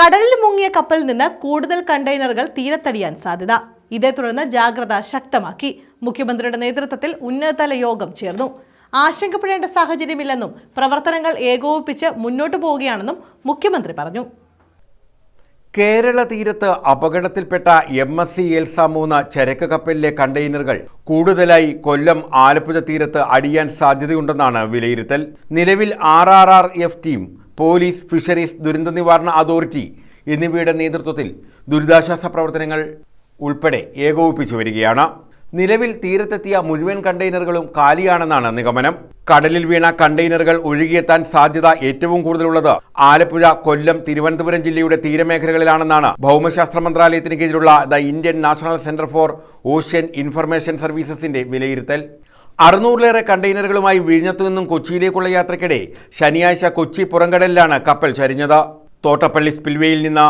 കടലിൽ മുങ്ങിയ കപ്പലിൽ നിന്ന് കൂടുതൽ കണ്ടെയ്നറുകൾ തീരത്തടിയാൻ സാധ്യത. ഇതേ തുടർന്ന് ജാഗ്രത ശക്തമാക്കി. മുഖ്യമന്ത്രിയുടെ നേതൃത്വത്തിൽ ഉന്നതതല യോഗം ചേർന്നു. ആശങ്കപ്പെടേണ്ട സാഹചര്യമില്ലെന്നും പ്രവർത്തനങ്ങൾ ഏകോപിപ്പിച്ച് മുന്നോട്ടു പോവുകയാണെന്നും മുഖ്യമന്ത്രി പറഞ്ഞു. കേരള തീരത്ത് അപകടത്തിൽപ്പെട്ട MSC എൽസ 3 ചരക്ക് കപ്പലിലെ കണ്ടെയ്നറുകൾ കൂടുതലായി കൊല്ലം ആലപ്പുഴ തീരത്ത് അടിയാൻ സാധ്യതയുണ്ടെന്നാണ് വിലയിരുത്തൽ. നിലവിൽ RRRF ടീം, പോലീസ്, ഫിഷറീസ്, ദുരന്ത നിവാരണ അതോറിറ്റി എന്നിവയുടെ നേതൃത്വത്തിൽ ദുരിതാശ്വാസ പ്രവർത്തനങ്ങൾ ഉൾപ്പെടെ ഏകോപിപ്പിച്ചു വരികയാണ്. നിലവിൽ തീരത്തെത്തിയ മുഴുവൻ കണ്ടെയ്നറുകളും കാലിയാണെന്നാണ് നിഗമനം. കടലിൽ വീണ കണ്ടെയ്നറുകൾ ഒഴുകിയെത്താൻ സാധ്യത ഏറ്റവും കൂടുതലുള്ളത് ആലപ്പുഴ, കൊല്ലം, തിരുവനന്തപുരം ജില്ലയുടെ തീരമേഖലകളിലാണെന്നാണ് ഭൗമശാസ്ത്ര മന്ത്രാലയത്തിന് കീഴിലുള്ള the Indian National Centre for Ocean Information സർവീസസിന്റെ വിലയിരുത്തൽ. 600-ലേറെ കണ്ടെയ്നറുകളുമായി വിഴിഞ്ഞത്തു നിന്നും കൊച്ചിയിലേക്കുള്ള യാത്രയ്ക്കിടെ ശനിയാഴ്ച കൊച്ചി പുറംകടലിലാണ് കപ്പൽ ചരിഞ്ഞത്. തോട്ടപ്പള്ളി സ്പിൽവേയിൽ നിന്ന്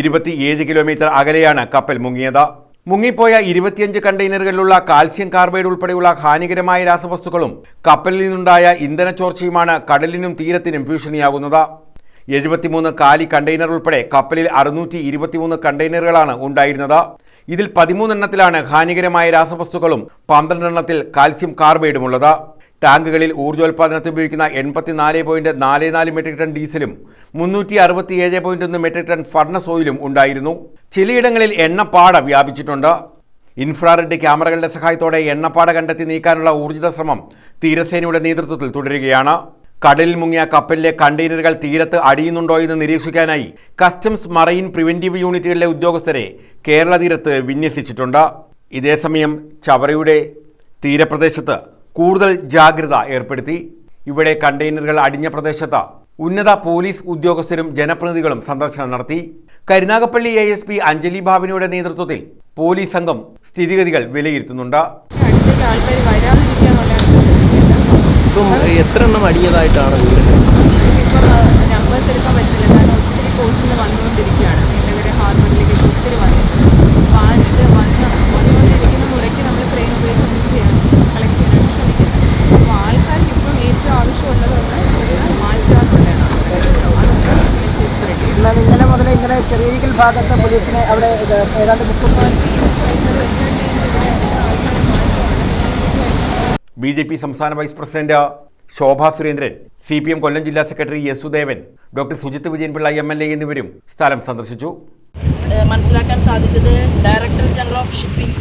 27 കിലോമീറ്റർ അകലെയാണ് കപ്പൽ മുങ്ങിയത്. മുങ്ങിപ്പോയ 25 കണ്ടെയ്നറുകളിലുള്ള കാൽസ്യം കാർബൈഡ് ഉൾപ്പെടെയുള്ള ഹാനികരമായ രാസവസ്തുക്കളും കപ്പലിൽ നിന്നുണ്ടായ ഇന്ധനച്ചോർച്ചയുമാണ് കടലിനും തീരത്തിനും ഭീഷണിയാകുന്നത്. 73 കാലി കണ്ടെയ്നർ ഉൾപ്പെടെ കപ്പലിൽ 623 കണ്ടെയ്നറുകളാണ് ഉണ്ടായിരുന്നത്. ഇതിൽ 13 എണ്ണത്തിലാണ് ഹാനികരമായ രാസവസ്തുക്കളും 12 എണ്ണത്തിൽ കാൽസ്യം കാർബൈഡുമുള്ളത്. ടാങ്കുകളിൽ ഊർജ്ജോൽപാദനത്തിന് ഉപയോഗിക്കുന്ന 84.44 മെട്രിക് ടൺ ഡീസലും 367.1 മെട്രിക് ടൺ ഫർണസ് ഓയിലും ഉണ്ടായിരുന്നു. ചിലയിടങ്ങളിൽ എണ്ണപ്പാട വ്യാപിച്ചിട്ടുണ്ട്. ഇൻഫ്രാറെഡ് ക്യാമറകളുടെ സഹായത്തോടെ എണ്ണപ്പാട കണ്ടെത്തി നീക്കാനുള്ള ഊർജിത ശ്രമം തീരസേനയുടെ നേതൃത്വത്തിൽ തുടരുകയാണ്. കടലിൽ മുങ്ങിയ കപ്പലിലെ കണ്ടെയ്നറുകൾ തീരത്ത് അടിയുന്നുണ്ടോ എന്ന് നിരീക്ഷിക്കാനായി കസ്റ്റംസ്, മറൈൻ, പ്രിവെന്റീവ് യൂണിറ്റുകളിലെ ഉദ്യോഗസ്ഥരെ കേരള തീരത്ത് വിന്യസിച്ചിട്ടുണ്ട്. ഇതേസമയം ചവറയുടെ തീരപ്രദേശത്ത് കൂടുതൽ ജാഗ്രത ഏർപ്പെടുത്തി. ഇവിടെ കണ്ടെയ്നറുകൾ അടിഞ്ഞ പ്രദേശത്ത് ഉന്നത പോലീസ് ഉദ്യോഗസ്ഥരും ജനപ്രതിനിധികളും സന്ദർശനം നടത്തി. കരുനാഗപ്പള്ളി ASP അഞ്ജലി ഭാവനയുടെ നേതൃത്വത്തിൽ പോലീസ് സംഘം സ്ഥിതിഗതികൾ വിലയിരുത്തുന്നുണ്ട്. എത്ര എണ്ണം അടിയതായിട്ടാണ് നമ്പേഴ്സ് എടുക്കാൻ പറ്റില്ല, കാരണം ഒത്തിരി കോഴ്സിന് വന്നുകൊണ്ടിരിക്കുകയാണ്. നീലഗിരി ഹാർബറിലേക്ക് ഒത്തിരി വന്നിട്ടുണ്ട്. അപ്പോൾ ഇത് വന്നുകൊണ്ടിരിക്കുന്ന മുറയ്ക്ക് നമ്മൾ ക്രെയിൻ ഉപയോഗിച്ച് ഒന്നും ചെയ്യാൻ കളക്ട് ചെയ്യാനാണ് ശ്രമിക്കുന്നത്. അപ്പോൾ ആൾക്കാർക്ക് ഇപ്പം ഏറ്റവും ആവശ്യമുള്ളതൊന്ന് മാറ്റാറുള്ളതാണ്. അതൊക്കെ മെസ്സേജ് സ്പ്രെഡ് ചെയ്യും. ഇന്നലെ മുതൽ ഇങ്ങനെ ചെറിയ ഭാഗത്ത് പോലീസിനെ അവിടെ ഏതാണ്ട് 30 BJP സംസ്ഥാന vice president Shobha Surendran, CPM Kollam ജില്ലാ secretary S Sudevan, doctor Sujith Vijayanpillai MLA എന്നിവരും സ്ഥലം സന്ദർശിച്ചു. മനസ്സിലാക്കാൻ സാധിച്ചത് ഡയറക്ടർ ജനറൽ ഓഫ് ഷിപ്പിംഗ്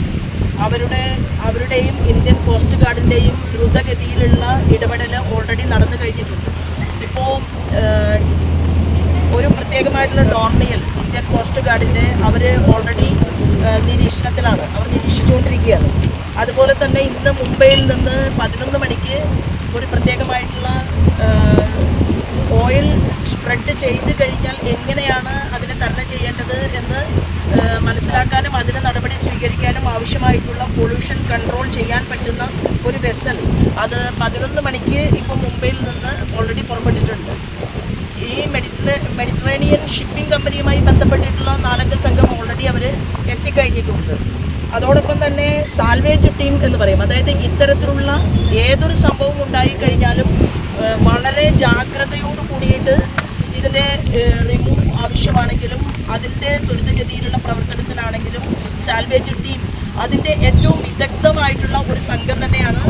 അവരുടെയും ഇന്ത്യൻ കോസ്റ്റ് ഗാർഡിൻ്റെയും ദ്രുതഗതിയിലുള്ള ഇടപെടൽ ഓൾറെഡി നടന്നു കഴിഞ്ഞിട്ടുണ്ട്. ഇപ്പോൾ ഒരു പ്രത്യേകമായിട്ടുള്ള ഡോർണിയൽ ഇന്ത്യൻ കോസ്റ്റ് ഗാർഡിൻ്റെ അവർ ഓൾറെഡി നിരീക്ഷണത്തിലാണ്, അവർ നിരീക്ഷിച്ചുകൊണ്ടിരിക്കുകയാണ്. അതുപോലെ തന്നെ ഇന്ന് മുംബൈയിൽ നിന്ന് 11 മണിക്ക് ഒരു പ്രത്യേകമായിട്ടുള്ള ഓയിൽ സ്പ്രെഡ് ചെയ്ത് കഴിഞ്ഞാൽ എങ്ങനെയാണ് അതിനെ തരണം ചെയ്യേണ്ടത് എന്ന് മനസ്സിലാക്കാനും അതിന് നടപടി സ്വീകരിക്കാനും ആവശ്യമായിട്ടുള്ള പൊല്യൂഷൻ കൺട്രോൾ ചെയ്യാൻ പറ്റുന്ന ഒരു വെസൽ അത് 11 മണിക്ക് ഇപ്പോൾ മുംബൈയിൽ നിന്ന് ഓൾറെഡി പുറപ്പെട്ടിട്ടുണ്ട്. ഈ മെഡിറ്ററേനിയൻ ഷിപ്പിംഗ് കമ്പനിയുമായി ബന്ധപ്പെട്ടിട്ടുള്ള 4 സംഘം ഓൾറെഡി അവർ എത്തിക്കഴിഞ്ഞിട്ടുണ്ട്. അതോടൊപ്പം തന്നെ സാൽവേജ് ടീം എന്ന് പറയും, അതായത് ഇത്തരത്തിലുള്ള ഏതൊരു സംഭവം ഉണ്ടായിക്കഴിഞ്ഞാലും വളരെ ജാഗ്രതയോട് കൂടിയിട്ട് ഇതിൻ്റെ റിമൂവ് ആവശ്യമാണെങ്കിലും അതിൻ്റെ ത്വരിതഗതിയിലുള്ള പ്രവർത്തനത്തിനാണെങ്കിലും സാൽവേജ് ടീം അതിൻ്റെ ഏറ്റവും വിദഗ്ധമായിട്ടുള്ള ഒരു സംഘം തന്നെയാണ്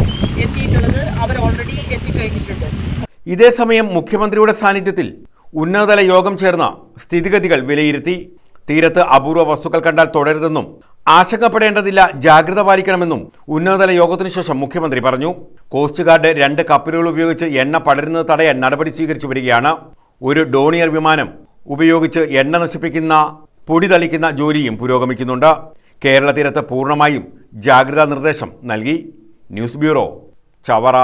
എത്തിയിട്ടുള്ളത്. അവർ ഓൾറെഡി എത്തിക്കഴിഞ്ഞിട്ടുണ്ട്. ഇതേസമയം മുഖ്യമന്ത്രിയുടെ സാന്നിധ്യത്തിൽ ഉന്നതതല യോഗം ചേർന്ന സ്ഥിതിഗതികൾ വിലയിരുത്തി. തീരത്ത് അപൂർവ വസ്തുക്കൾ കണ്ടാൽ തുടരുതെന്നും ആശങ്കപ്പെടേണ്ടതില്ല, ജാഗ്രത പാലിക്കണമെന്നും ഉന്നതതല യോഗത്തിനു ശേഷം മുഖ്യമന്ത്രി പറഞ്ഞു. കോസ്റ്റ് ഗാർഡ് 2 കപ്പലുകൾ ഉപയോഗിച്ച് എണ്ണ പടരുന്നത് തടയാൻ നടപടി സ്വീകരിച്ചു വരികയാണ്. ഒരു ഡോണിയർ വിമാനം ഉപയോഗിച്ച് എണ്ണ നശിപ്പിക്കുന്ന പൊടി തളിക്കുന്ന ജോലിയും പുരോഗമിക്കുന്നുണ്ട്. കേരള തീരത്ത് പൂർണ്ണമായും ജാഗ്രതാ നിർദ്ദേശം നൽകി. News bureau, Chavara.